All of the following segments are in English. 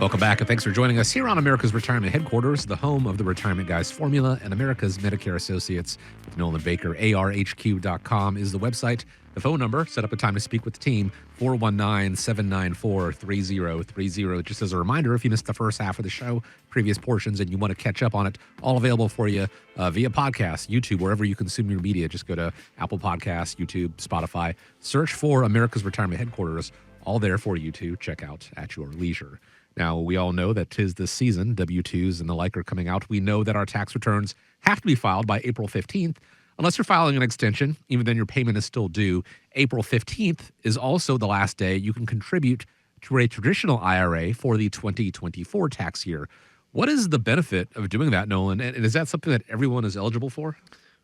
Welcome back, and thanks for joining us here on America's Retirement Headquarters, the home of the Retirement Guys formula and America's Medicare Associates with Nolan Baker. ARHQ.com is the website. The phone number, set up a time to speak with the team, 419-794-3030. Just as a reminder, if you missed the first half of the show, previous portions, and you want to catch up on it, all available for you via podcast, YouTube, wherever you consume your media. Just go to Apple Podcasts, YouTube, Spotify. Search for America's Retirement Headquarters. All there for you to check out at your leisure. Now, we all know that 'tis this season. W-2s and the like are coming out. We know that our tax returns have to be filed by April 15th. Unless you're filing an extension, even then your payment is still due. April 15th is also the last day you can contribute to a traditional IRA for the 2024 tax year. What is the benefit of doing that, Nolan? And is that something that everyone is eligible for?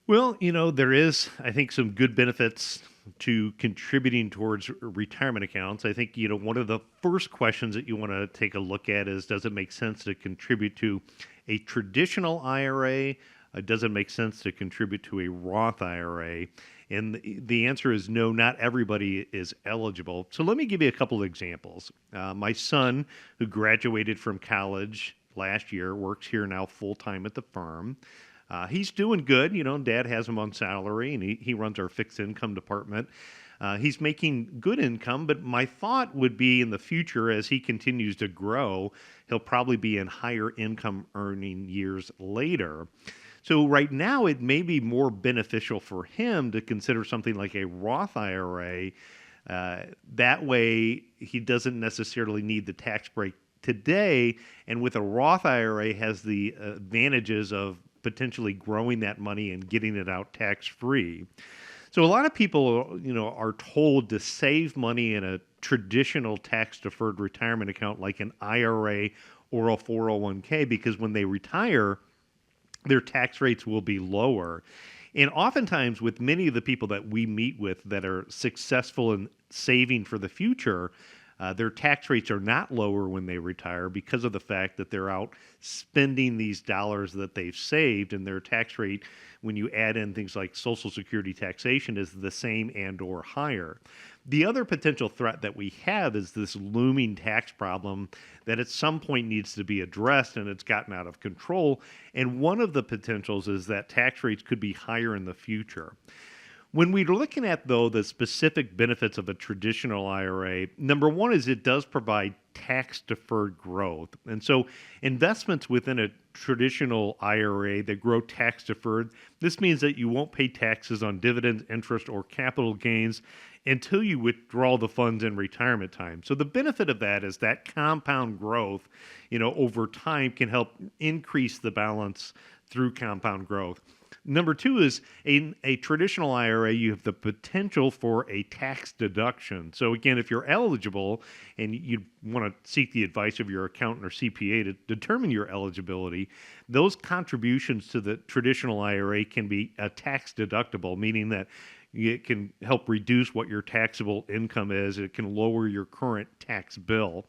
Well, there is, I think, some good benefits to contributing towards retirement accounts. I think, one of the first questions that you want to take a look at is, does it make sense to contribute to a traditional IRA? Does it make sense to contribute to a Roth IRA? And the answer is no, not everybody is eligible. So let me give you a couple of examples. My son, who graduated from college last year, works here now full-time at the firm. He's doing good. Dad has him on salary, and he runs our fixed income department. He's making good income, but my thought would be in the future, as he continues to grow, he'll probably be in higher income earning years later. So right now, it may be more beneficial for him to consider something like a Roth IRA. That way, he doesn't necessarily need the tax break today. And with a Roth IRA, has the advantages of potentially growing that money and getting it out tax-free. So a lot of people, are told to save money in a traditional tax-deferred retirement account like an IRA or a 401k, because when they retire, their tax rates will be lower. And oftentimes with many of the people that we meet with that are successful in saving for the future, their tax rates are not lower when they retire because of the fact that they're out spending these dollars that they've saved, and their tax rate, when you add in things like Social Security taxation, is the same and or higher. The other potential threat that we have is this looming tax problem that at some point needs to be addressed, and it's gotten out of control. And one of the potentials is that tax rates could be higher in the future. When we're looking at, though, the specific benefits of a traditional IRA, number one is it does provide tax-deferred growth. And so investments within a traditional IRA that grow tax-deferred, this means that you won't pay taxes on dividends, interest, or capital gains until you withdraw the funds in retirement time. So the benefit of that is that compound growth, over time can help increase the balance through compound growth. Number two is in a traditional IRA, you have the potential for a tax deduction. So again, if you're eligible and you want to seek the advice of your accountant or CPA to determine your eligibility, those contributions to the traditional IRA can be tax deductible, meaning that it can help reduce what your taxable income is. It can lower your current tax bill.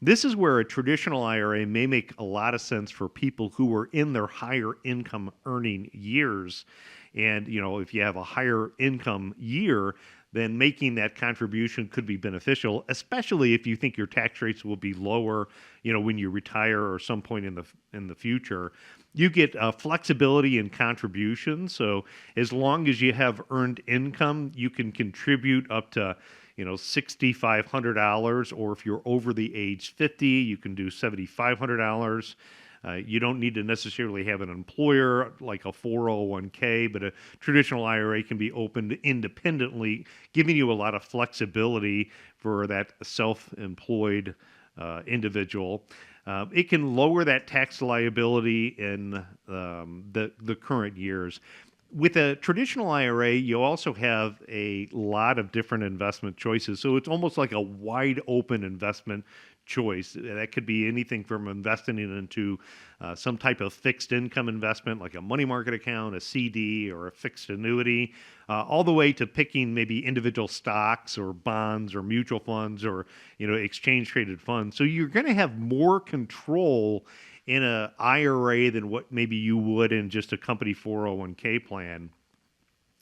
This is where a traditional IRA may make a lot of sense for people who are in their higher income earning years. And, if you have a higher income year, then making that contribution could be beneficial, especially if you think your tax rates will be lower, when you retire or some point in the future. You get flexibility in contributions. So as long as you have earned income, you can contribute up to $6,500, or if you're over the age 50, you can do $7,500. You don't need to necessarily have an employer like a 401k, but a traditional IRA can be opened independently, giving you a lot of flexibility for that self-employed individual. It can lower that tax liability in the current years. With a traditional IRA, you also have a lot of different investment choices. So it's almost like a wide open investment choice. That could be anything from investing into some type of fixed income investment like a money market account, a CD, or a fixed annuity, all the way to picking maybe individual stocks or bonds or mutual funds or exchange traded funds. So you're going to have more control in an IRA than what maybe you would in just a company 401k plan.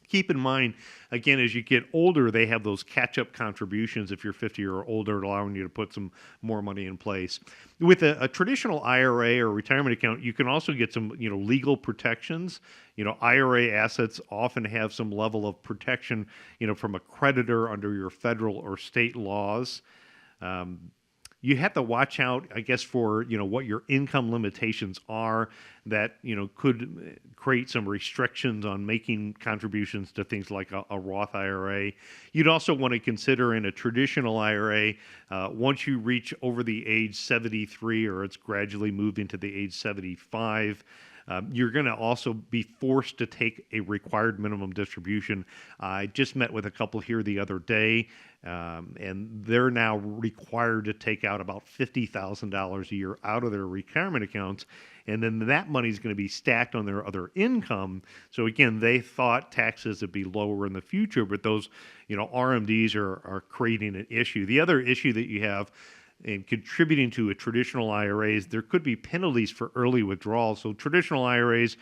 keep in mind, again, as you get older, they have those catch-up contributions if you're 50 or older, allowing you to put some more money in place. With a traditional IRA or retirement account, you can also get some, legal protections. IRA assets often have some level of protection, from a creditor under your federal or state laws. You have to watch out, I guess, for what your income limitations are that could create some restrictions on making contributions to things like a Roth IRA. You'd also want to consider in a traditional IRA, once you reach over the age 73, or it's gradually moving to the age 75. You're going to also be forced to take a required minimum distribution. I just met with a couple here the other day, and they're now required to take out about $50,000 a year out of their retirement accounts. And then that money is going to be stacked on their other income. So again, they thought taxes would be lower in the future, but those, RMDs are creating an issue. The other issue that you have in contributing to a traditional IRAs, there could be penalties for early withdrawal. So traditional IRAs,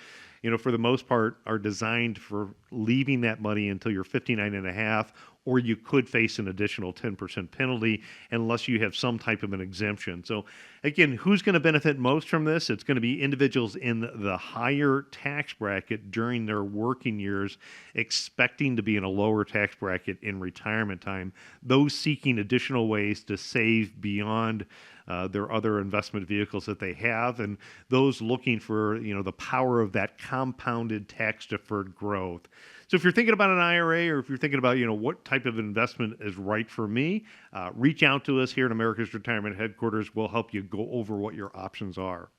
for the most part, are designed for leaving that money until you're 59 and a half, or you could face an additional 10% penalty unless you have some type of an exemption. So again, who's going to benefit most from this? It's going to be individuals in the higher tax bracket during their working years, expecting to be in a lower tax bracket in retirement time. Those seeking additional ways to save beyond their other investment vehicles that they have, and those looking for the power of that compounded tax-deferred growth. So if you're thinking about an IRA, or if you're thinking about what type of investment is right for me, reach out to us here at America's Retirement Headquarters. We'll help you go over what your options are.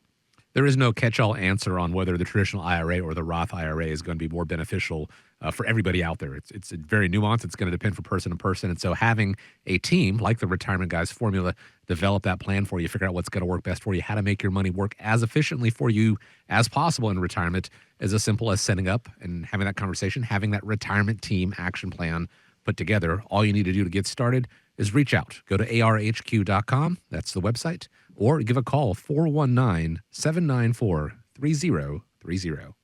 There is no catch-all answer on whether the traditional IRA or the Roth IRA is going to be more beneficial for everybody out there. It's very nuanced. It's going to depend from person to person. And so having a team like the Retirement Guys Formula develop that plan for you, figure out what's going to work best for you, how to make your money work as efficiently for you as possible in retirement, is as simple as setting up and having that conversation, having that retirement team action plan put together. All you need to do to get started is reach out. Go to arhq.com. That's the website. Or give a call, 419-794-3030.